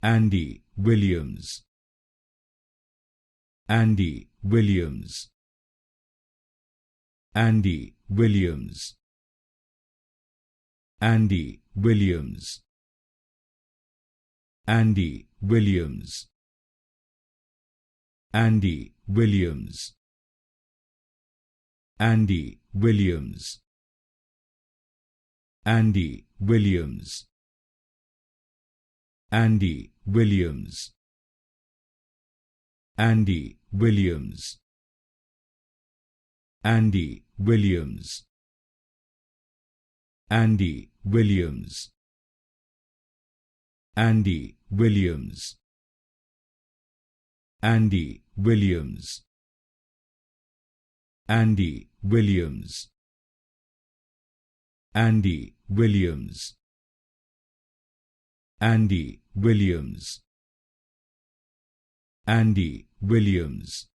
Andy Williams, Andy Williams, Andy Williams, Andy Williams, Andy Williams, Andy Williams, Andy Williams, Andy Williams, Andy Williams, Andy Williams, Andy Williams, Andy Williams, Andy Williams, Andy Williams, Andy Williams, Andy Williams, Andy Williams, Andy Williams,